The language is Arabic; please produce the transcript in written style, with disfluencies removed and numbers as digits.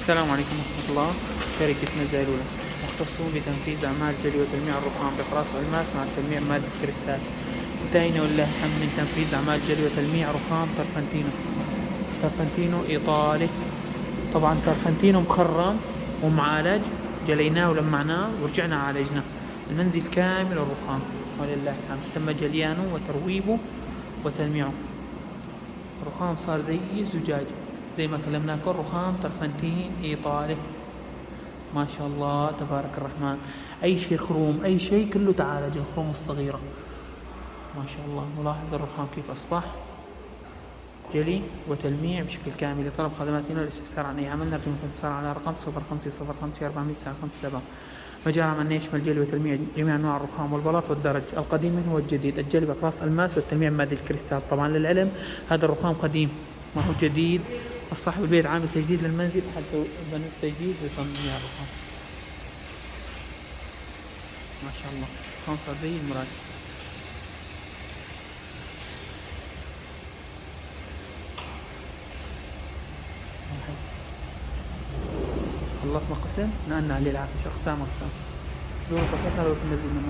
السلام عليكم ورحمة الله. شركة نزالولة مختصون بتنفيذ أعمال جلي وتلميع الرخام بأقراص الألماس مع تلميع مادة كريستال. انتهينا ولله الحمد من تنفيذ أعمال جلي وتلميع رخام ترفنتينو إيطالي. طبعا ترفنتينو مخرم ومعالج، جليناه ولمعناه ورجعنا عالجناه. المنزل كامل الرخام ولله الحمد تم جليانه وترويبه وتلميعه. الرخام صار زي الزجاج، زي ما كلمناكم. رخام ترفنتين إيطالي ما شاء الله تبارك الرحمن. أي شيء خروم، أي شيء كله تعالج. الخروم الصغيرة ما شاء الله. ملاحظ الرخام كيف أصبح جلي وتلميع بشكل كامل. لطلب خدماتنا والاستفسار عن أي عمل نرجو منكم الاتصال على رقم 0505 مجال عملنا يشمل جلي وتلميع جميع أنواع الرخام والبلاط والدرج، القديم منه والجديد. الجلي بأقراص ألماس والتلميع بمادة الكريستال. طبعا للعلم هذا الرخام قديم ما هو جديد. صاحب البيت عامل تجديد للمنزل، حتى بنوا التجديد وتصنيع الرخام ما شاء الله. الرخام صار زي المراد. خلصنا قسم نقلنا عليه العافية، أقسام. زوروا صفحتنا لو تنزل منه.